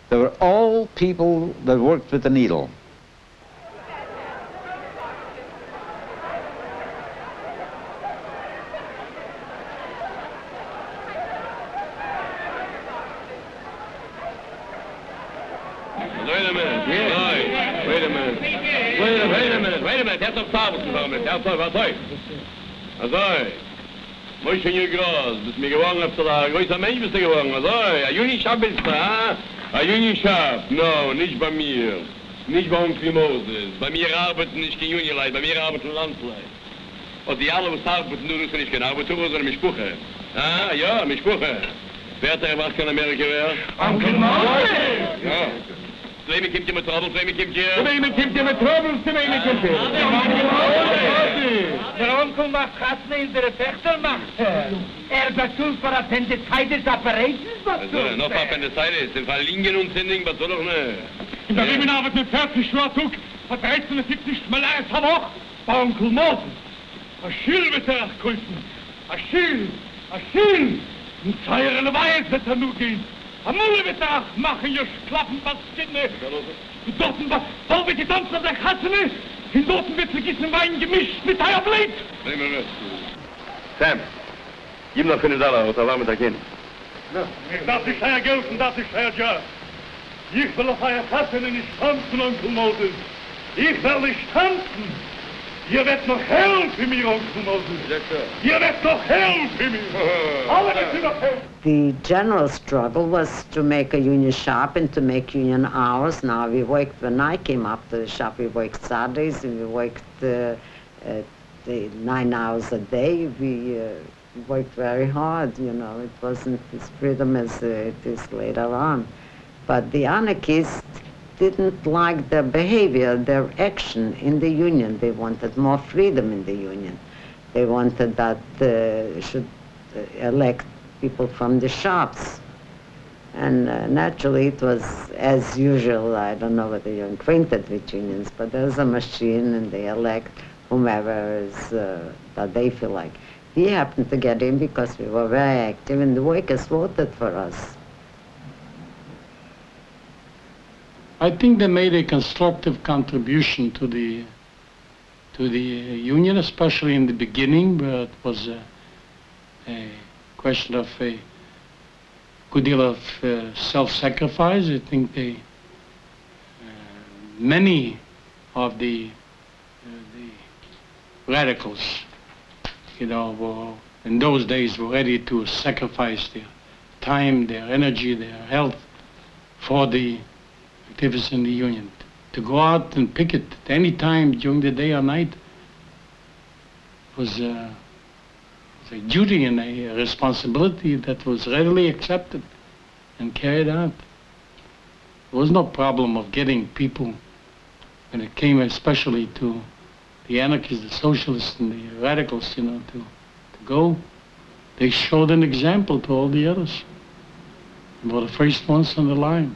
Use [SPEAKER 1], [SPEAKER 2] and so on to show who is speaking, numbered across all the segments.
[SPEAKER 1] They were all people that worked with the needle.
[SPEAKER 2] Wait a minute. Yeah. Wait a minute. Wait a minute. Jetzt auf Tafel gekommen. Was soll? Also, Moishe hier groß. Bist mir geworden, ob du da ein größer Mensch bist du geworden. Also, ein Junischab bist du, ha? Ein Junischab. No, nicht bei mir. Nicht bei Onkel Moses. Bei mir arbeiten nicht kein Junileid, bei mir arbeiten Landsleid. Und die alle, was arbeiten, nur ist nicht kein Arbeiter, sondern Mischpuche. Ah, ja, Mischpuche. Wer hat was in Amerika wäre?
[SPEAKER 3] Onkel Moses!
[SPEAKER 2] Ja. Zwei kommt ihr mit Trouble, zwei kommt ihr...
[SPEAKER 3] Zwei kommt ihr mit Trouble, zwei kommt ihr... Der Onkel macht Kassen in der Pächter macht. Bezahlt für Appendicitis Apparatus, was
[SPEAKER 2] also, noch Appendicitis, in Verlingen und Sending, was soll doch ne?
[SPEAKER 3] In der Riemenarbeit mit 40 Schwarzug, hat 1370 Malaris am Woch, bei Onkel Moses. Achille wird er geholfen. Achille! In zeierele Weise wird er nur gehen. Amule wird er machen, ihr Schlappen, was Stinne. Und dort, wo wird die Tanz der Kassene? In dort wird vergessen Wein gemischt mit Eierblit.
[SPEAKER 2] Nehmen wir mit. Sam, gib noch $5, was er war mit der Kind.
[SPEAKER 3] Das ist euer Geld und das ist euer Job. Ich will auf euer Kassene nicht tanzen, Onkel Moses. Ich will nicht tanzen. Ihr werdet noch helfen mir, Onkel Moses. Ihr werdet noch helfen mir. Alle werden noch helfen.
[SPEAKER 4] The general struggle was to make a union shop and to make union hours. Now we worked, when I came up to the shop, we worked Saturdays and we worked the 9 hours a day. We worked very hard, you know. It wasn't as freedom as it is later on. But the anarchists didn't like their behavior, their action in the union. They wanted more freedom in the union. They wanted that should elect people from the shops. And naturally it was as usual. I don't know whether you're acquainted with unions, but there's a machine and they elect whomever is, that they feel like. We happened to get in because we were very active and the workers voted for us.
[SPEAKER 5] I think they made a constructive contribution to the union, especially in the beginning, where it was a question of a good deal of self-sacrifice. I think many of the radicals, you know, were, in those days were ready to sacrifice their time, their energy, their health for the activists in the union. To go out and picket at any time during the day or night was a duty and a responsibility that was readily accepted and carried out. There was no problem of getting people, when it came especially to the anarchists, the socialists, and the radicals, you know, to go. They showed an example to all the others. They were the first ones on the line.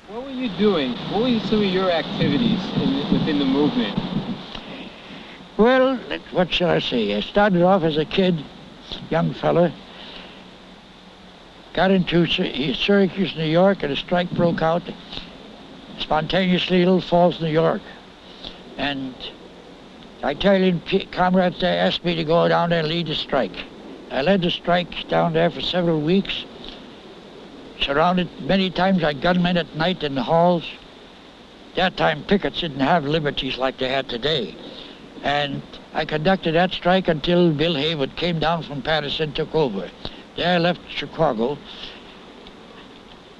[SPEAKER 6] What were you doing? What were some of your activities within the movement?
[SPEAKER 7] Well, what shall I say? I started off as a kid, young fella. Got into Syracuse, New York, and a strike broke out spontaneously, Little Falls, New York. And Italian comrades there asked me to go down there and lead the strike. I led the strike down there for several weeks, surrounded many times by gunmen at night in the halls. That time pickets didn't have liberties like they had today. And I conducted that strike until Bill Haywood came down from Paris and took over. There I left Chicago.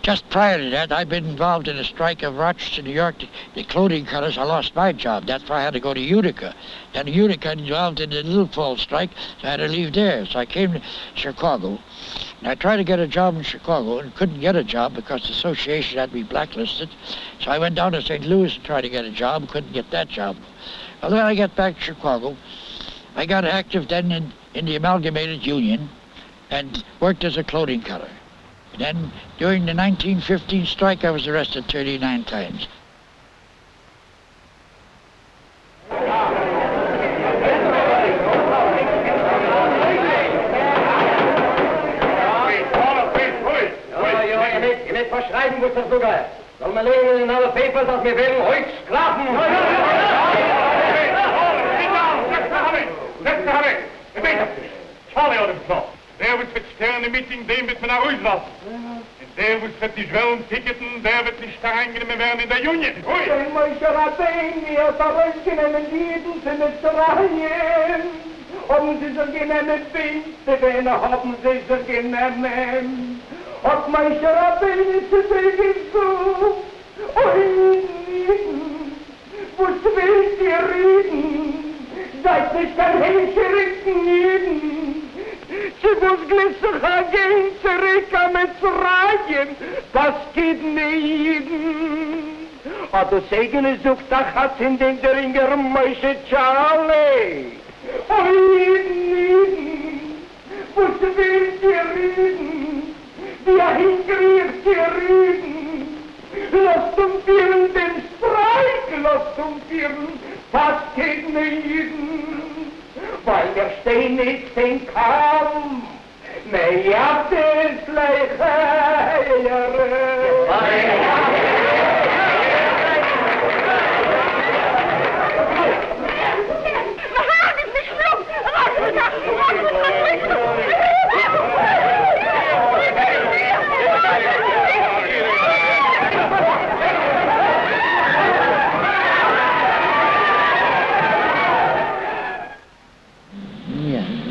[SPEAKER 7] Just prior to that, I'd been involved in a strike of Rochester, New York, the clothing cutters. I lost my job. That's why I had to go to Utica. Then Utica involved in the Little Falls strike, so I had to leave there. So I came to Chicago. And I tried to get a job in Chicago and couldn't get a job because the association had me blacklisted. So I went down to St. Louis and tried to get a job, couldn't get that job. Well, then I got back to Chicago. I got active then in the Amalgamated Union and worked as a clothing cutter. Then, during the 1915 strike, I was arrested 39 times.
[SPEAKER 8] Ihr müsst verschreiben, muss das sogar. Soll man legen in alle Papers, dass wir werden heute Sklaven.
[SPEAKER 3] Charlie hat es noch. Der wird sterben im Meeting, dem wird man nach Hause lassen. Und der wird die Schwellen ticketen, der wird nicht da reingenommen werden in der Union. Hui!
[SPEAKER 9] Haben Sie so genommen Binte, wenn haben Sie so genommen? Hat mein Schrabbein zu sagen so, oi, was willst ihr reden? Seid nicht kein Häschericken jeden. Sie muss glitzer gehen zurück am Zerragen, das geht nicht. Aber Segene sucht ach hat in den geringer Mäusche Charlie. Was willst ihr reden? Wir hingrieft ihr reden. Lasst uns führen den Streik, lasst uns führen, das geht nicht. Weil wir stehen nicht den Kampf. Mehr jagt es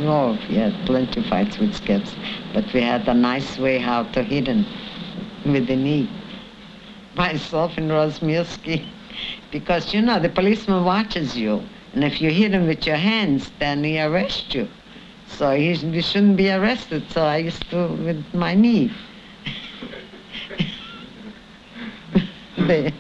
[SPEAKER 4] No, we had plenty of fights with scabs, but we had a nice way how to hit them with the knee. Myself and Rosmirsky, because you know the policeman watches you, and if you hit him with your hands, then he arrests you. So you shouldn't be arrested. So I used to with my knee. The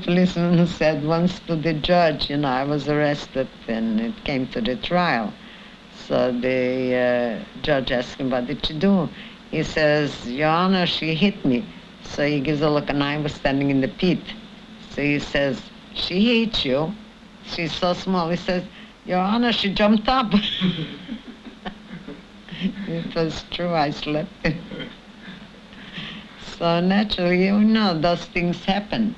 [SPEAKER 4] policeman said once to the judge, you know, I was arrested, and it came to the trial. So the judge asked him, what did you do? He says, Your Honor, she hit me. So he gives a look, and I was standing in the pit. So he says, she hit you? She's so small. He says, Your Honor, she jumped up. It was true, I slept. So naturally, you know, those things happen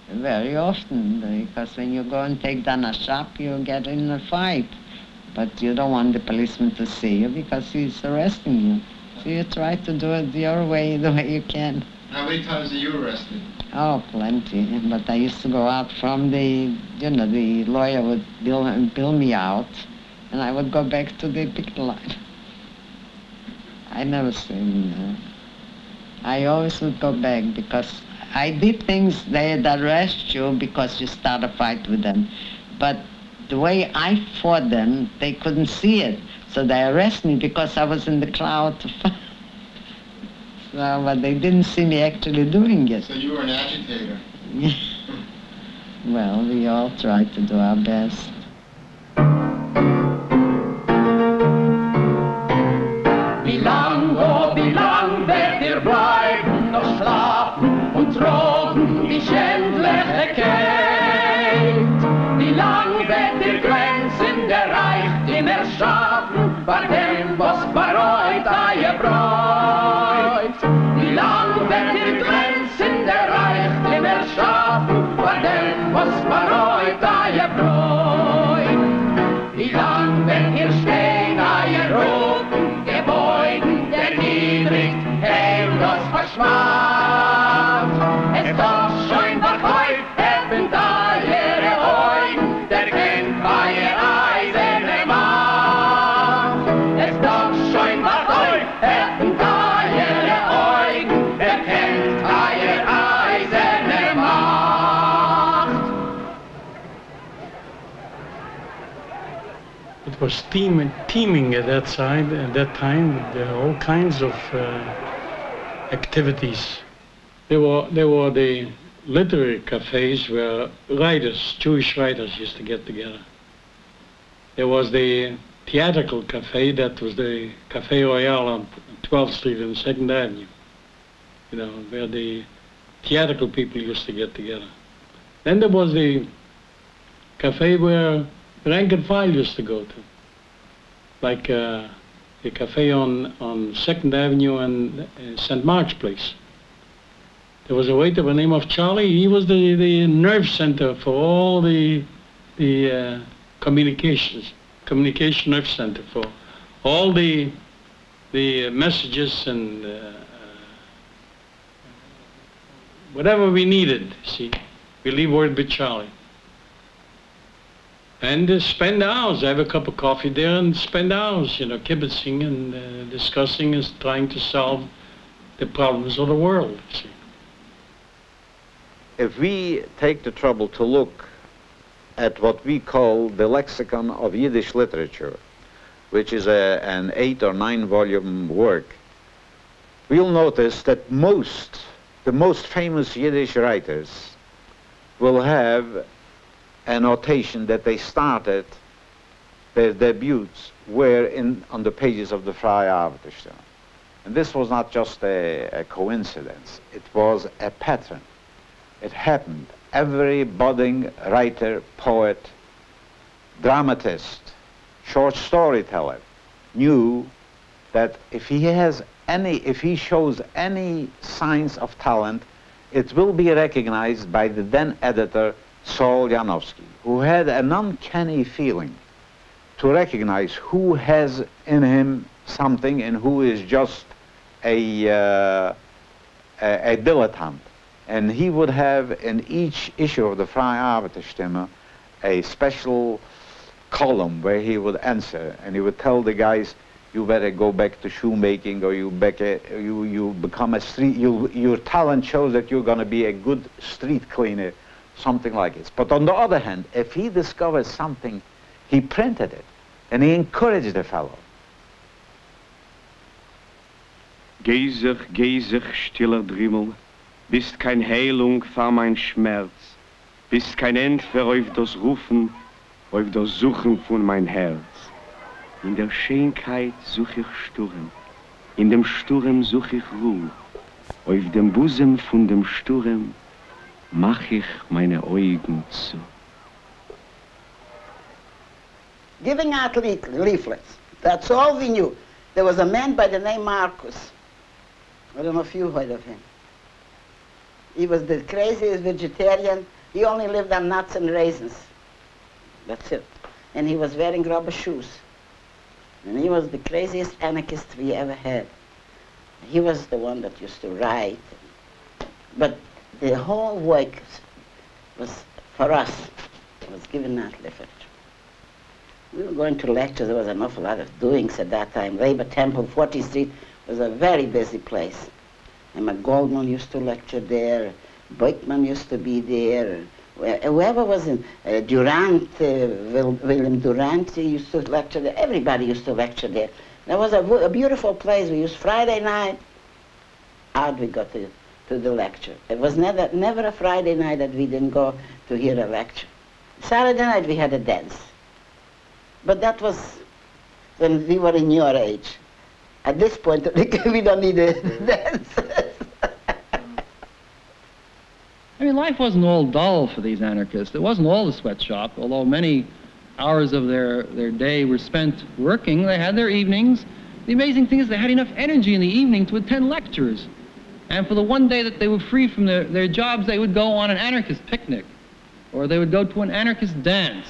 [SPEAKER 4] very often, because when you go and take down a shop, you get in a fight. But you don't want the policeman to see you because he's arresting you. So you try to do it your way, the way you can.
[SPEAKER 10] How many times are you arrested?
[SPEAKER 4] Oh, plenty. But I used to go out from the, you know, the lawyer would bill me out, and I would go back to the picket line. I never seen, I always would go back because I did things, they'd arrest you because you start a fight with them. But the way I fought them, they couldn't see it. So they arrested me because I was in the crowd to fight. So, but they didn't see me actually doing it.
[SPEAKER 10] So you were an agitator.
[SPEAKER 4] Well, we all tried to do our best.
[SPEAKER 9] Wie lang werdet ihr bleiben, noch schlafen und drohen die schändliche Kälte? Wie lang werdet ihr Grenzen erreicht, immer schaffen, bei dem, was bereut, ihr Bräut? Wie lang werdet ihr Grenzen erreicht, immer schaffen, bei dem, was bereut, ihr Bräut? Wie lang werdet ihr stehen, ihr roten Gebäuden, der niedrig, heimlos verschwand? Es doch schon verkäuft, haben da ihre Augen, der kennt
[SPEAKER 5] It was teeming at that side, at that time. There were all kinds of activities. There were the literary cafes where writers, Jewish writers, used to get together. There was the theatrical cafe, that was the Café Royal on 12th Street and 2nd Avenue, you know, where the theatrical people used to get together. Then there was the cafe where rank and file used to go to, like the cafe on 2nd Avenue and St. Mark's Place. There was a waiter by the name of Charlie. He was the nerve center for all the communication nerve center for all the messages and whatever we needed. See, we leave word with Charlie. And spend hours, have a cup of coffee there and spend hours, you know, kibitzing and discussing and trying to solve the problems of the world. See.
[SPEAKER 1] If we take the trouble to look at what we call the lexicon of Yiddish literature, which is an 8 or 9 volume work, we'll notice that the most famous Yiddish writers will have a notation that they started their debuts were on the pages of the freie Arbeiterstimme. And this was not just a coincidence, it was a pattern. It happened. Every budding writer, poet, dramatist, short storyteller knew that if he shows any signs of talent, it will be recognized by the then editor Saul Janowski, who had an uncanny feeling to recognize who has in him something and who is just a dilettante. And he would have in each issue of the freie Arbeiterstimme a special column where he would answer, and he would tell the guys, you better go back to shoemaking, or you become a street, your talent shows that you're going to be a good street cleaner, something like this. But on the other hand, if he discovers something, he printed it, and he encouraged the fellow.
[SPEAKER 11] Geh sich, stiller Drimmel, bist kein Heilung für mein Schmerz, bist kein End für auf das Rufen, auf das Suchen von mein Herz. In der Schönheit such ich Sturm, in dem Sturm such ich Ruhe, auf dem Busen von dem Sturm mach ich meine Augen zu.
[SPEAKER 12] Giving out leaflets, that's all we knew. There was a man by the name Marcus. I don't know if you heard of him. He was the craziest vegetarian. He only lived on nuts and raisins. That's it. And he was wearing rubber shoes. And he was the craziest anarchist we ever had. He was the one that used to write. But the whole work was, for us, was giving out literature. We were going to lectures. There was an awful lot of doings at that time. Labor Temple, 40th Street was a very busy place. And Goldman used to lecture there. Beukman used to be there. Whoever was in Durant, William Durant, he used to lecture there. Everybody used to lecture there. That was a beautiful place. We used Friday night. Out we got to the lecture. It was never a Friday night that we didn't go to hear a lecture. Saturday night we had a dance. But that was when we were in your age. At this point, we don't need a dance.
[SPEAKER 13] I mean, life wasn't all dull for these anarchists. It wasn't all the sweatshop, although many hours of their day were spent working. They had their evenings. The amazing thing is they had enough energy in the evening to attend lectures. And for the one day that they were free from their jobs, they would go on an anarchist picnic, or they would go to an anarchist dance.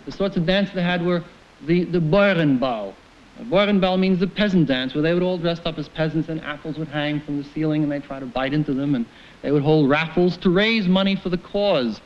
[SPEAKER 13] The sorts of dance they had were the Bauernbau. Bauernbau means the peasant dance, where they would all dress up as peasants and apples would hang from the ceiling and they'd try to bite into them, and they would hold raffles to raise money for the cause